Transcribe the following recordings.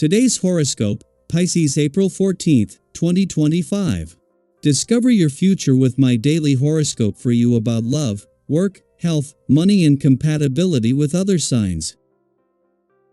Today's horoscope, Pisces April 14th, 2025. Discover your future with my daily horoscope for you about love, work, health, money and compatibility with other signs.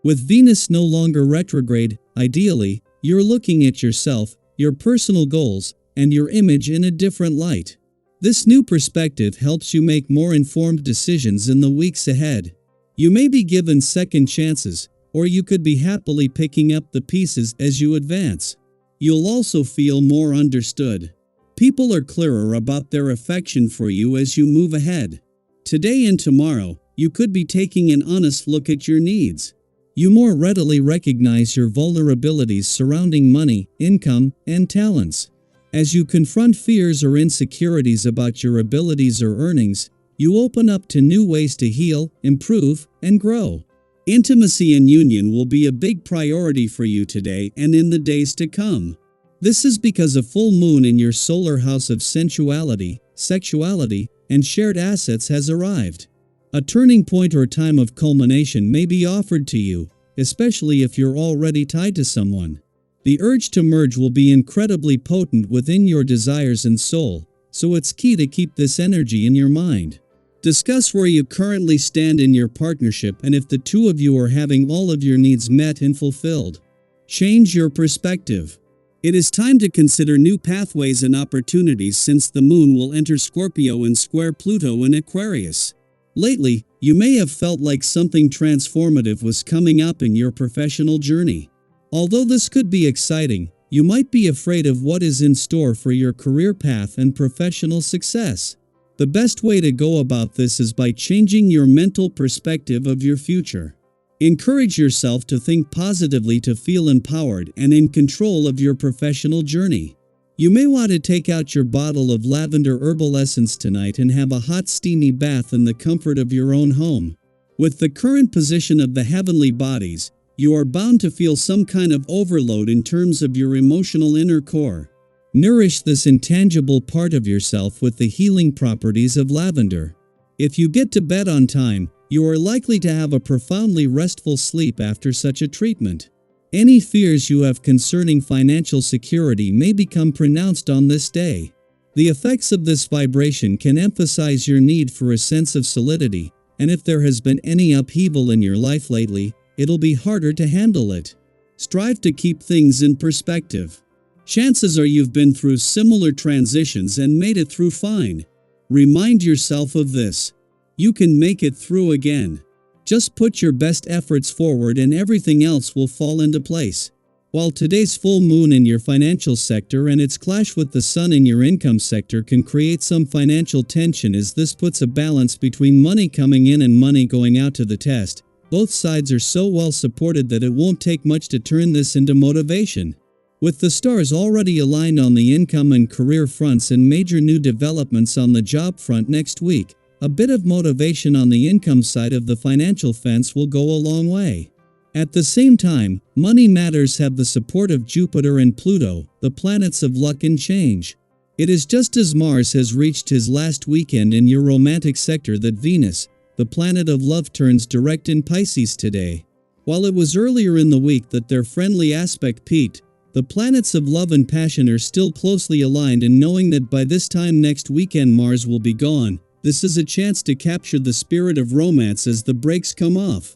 With Venus no longer retrograde, ideally, you're looking at yourself, your personal goals, and your image in a different light. This new perspective helps you make more informed decisions in the weeks ahead. You may be given second chances, or you could be happily picking up the pieces as you advance. You'll also feel more understood. People are clearer about their affection for you as you move ahead. Today and tomorrow, you could be taking an honest look at your needs. You more readily recognize your vulnerabilities surrounding money, income, and talents. As you confront fears or insecurities about your abilities or earnings, you open up to new ways to heal, improve, and grow. Intimacy and union will be a big priority for you today and in the days to come. This is because a full moon in your solar house of sensuality, sexuality, and shared assets has arrived. A turning point or time of culmination may be offered to you, especially if you're already tied to someone. The urge to merge will be incredibly potent within your desires and soul, so it's key to keep this energy in your mind. Discuss where you currently stand in your partnership and if the two of you are having all of your needs met and fulfilled. Change your perspective. It is time to consider new pathways and opportunities since the moon will enter Scorpio and square Pluto in Aquarius. Lately, you may have felt like something transformative was coming up in your professional journey. Although this could be exciting, you might be afraid of what is in store for your career path and professional success. The best way to go about this is by changing your mental perspective of your future. Encourage yourself to think positively to feel empowered and in control of your professional journey. You may want to take out your bottle of lavender herbal essence tonight and have a hot steamy bath in the comfort of your own home. With the current position of the heavenly bodies, you are bound to feel some kind of overload in terms of your emotional inner core. Nourish this intangible part of yourself with the healing properties of lavender. If you get to bed on time, you are likely to have a profoundly restful sleep after such a treatment. Any fears you have concerning financial security may become pronounced on this day. The effects of this vibration can emphasize your need for a sense of solidity, and if there has been any upheaval in your life lately, it'll be harder to handle it. Strive to keep things in perspective. Chances are you've been through similar transitions and made it through fine. Remind yourself of this. You can make it through again. Just put your best efforts forward and everything else will fall into place. While today's full moon in your financial sector and its clash with the sun in your income sector can create some financial tension as this puts a balance between money coming in and money going out to the test, both sides are so well supported that it won't take much to turn this into motivation. With the stars already aligned on the income and career fronts and major new developments on the job front next week, a bit of motivation on the income side of the financial fence will go a long way. At the same time, money matters have the support of Jupiter and Pluto, the planets of luck and change. It is just as Mars has reached his last weekend in your romantic sector that Venus, the planet of love, turns direct in Pisces today. While it was earlier in the week that their friendly aspect peaked, the planets of love and passion are still closely aligned, and knowing that by this time next weekend Mars will be gone, this is a chance to capture the spirit of romance as the brakes come off.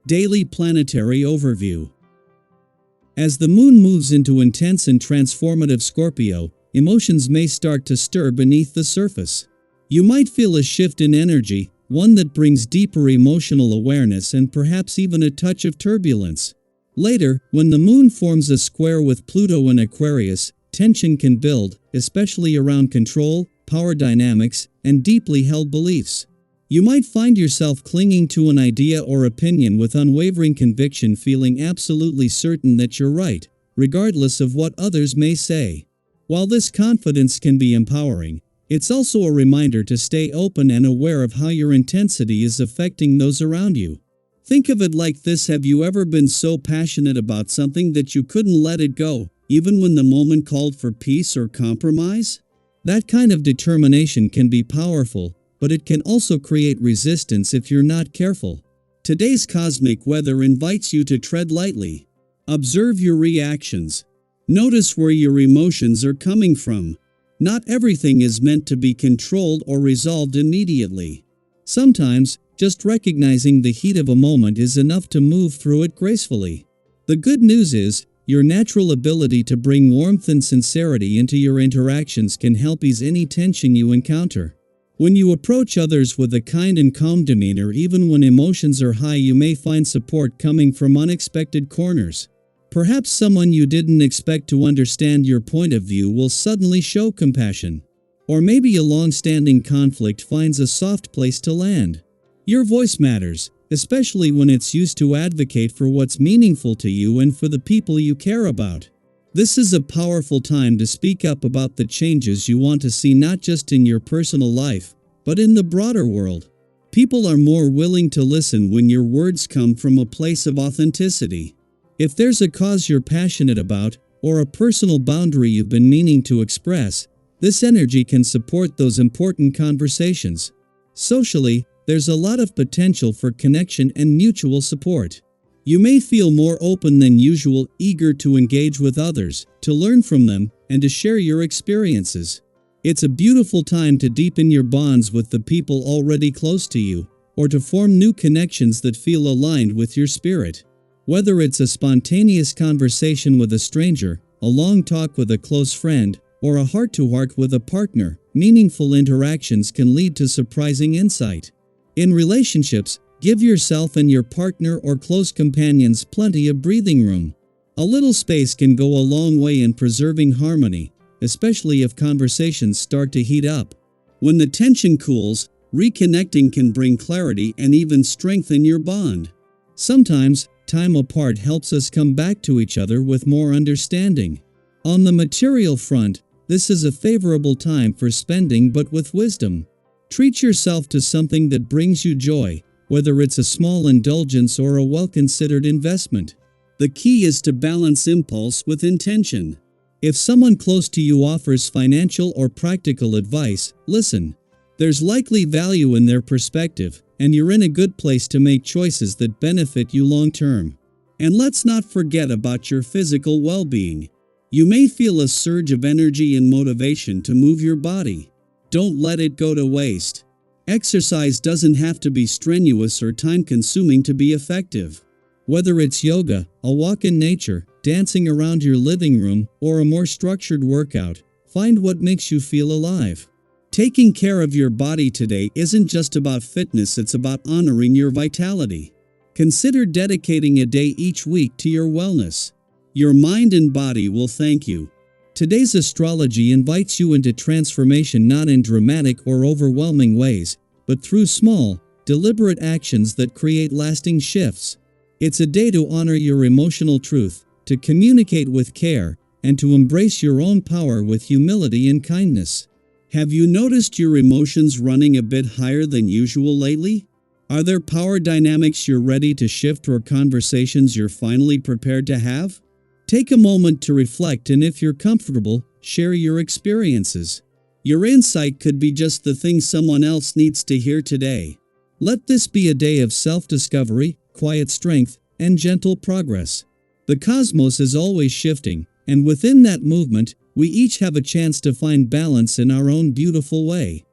Daily Planetary Overview. As the moon moves into intense and transformative Scorpio, emotions may start to stir beneath the surface. You might feel a shift in energy, one that brings deeper emotional awareness and perhaps even a touch of turbulence. Later, when the moon forms a square with Pluto in Aquarius, tension can build, especially around control, power dynamics, and deeply held beliefs. You might find yourself clinging to an idea or opinion with unwavering conviction, feeling absolutely certain that you're right, regardless of what others may say. While this confidence can be empowering, it's also a reminder to stay open and aware of how your intensity is affecting those around you. Think of it like this: have you ever been so passionate about something that you couldn't let it go, even when the moment called for peace or compromise? That kind of determination can be powerful, but it can also create resistance if you're not careful. Today's cosmic weather invites you to tread lightly. Observe your reactions. Notice where your emotions are coming from. Not everything is meant to be controlled or resolved immediately. Sometimes, just recognizing the heat of a moment is enough to move through it gracefully. The good news is, your natural ability to bring warmth and sincerity into your interactions can help ease any tension you encounter. When you approach others with a kind and calm demeanor, even when emotions are high, you may find support coming from unexpected corners. Perhaps someone you didn't expect to understand your point of view will suddenly show compassion. Or maybe a long-standing conflict finds a soft place to land. Your voice matters, especially when it's used to advocate for what's meaningful to you and for the people you care about. This is a powerful time to speak up about the changes you want to see, not just in your personal life, but in the broader world. People are more willing to listen when your words come from a place of authenticity. If there's a cause you're passionate about, or a personal boundary you've been meaning to express, this energy can support those important conversations. Socially, there's a lot of potential for connection and mutual support. You may feel more open than usual, eager to engage with others, to learn from them, and to share your experiences. It's a beautiful time to deepen your bonds with the people already close to you, or to form new connections that feel aligned with your spirit. Whether it's a spontaneous conversation with a stranger, a long talk with a close friend, or a heart-to-heart with a partner, meaningful interactions can lead to surprising insight. In relationships, give yourself and your partner or close companions plenty of breathing room. A little space can go a long way in preserving harmony, especially if conversations start to heat up. When the tension cools, reconnecting can bring clarity and even strengthen your bond. Sometimes, time apart helps us come back to each other with more understanding. On the material front, this is a favorable time for spending, but with wisdom. Treat yourself to something that brings you joy, whether it's a small indulgence or a well-considered investment. The key is to balance impulse with intention. If someone close to you offers financial or practical advice, listen. There's likely value in their perspective, and you're in a good place to make choices that benefit you long-term. And let's not forget about your physical well-being. You may feel a surge of energy and motivation to move your body. Don't let it go to waste. Exercise doesn't have to be strenuous or time-consuming to be effective. Whether it's yoga, a walk in nature, dancing around your living room, or a more structured workout, find what makes you feel alive. Taking care of your body today isn't just about fitness, it's about honoring your vitality. Consider dedicating a day each week to your wellness. Your mind and body will thank you. Today's astrology invites you into transformation, not in dramatic or overwhelming ways, but through small, deliberate actions that create lasting shifts. It's a day to honor your emotional truth, to communicate with care, and to embrace your own power with humility and kindness. Have you noticed your emotions running a bit higher than usual lately? Are there power dynamics you're ready to shift, or conversations you're finally prepared to have? Take a moment to reflect, and if you're comfortable, share your experiences. Your insight could be just the thing someone else needs to hear today. Let this be a day of self-discovery, quiet strength, and gentle progress. The cosmos is always shifting, and within that movement, we each have a chance to find balance in our own beautiful way.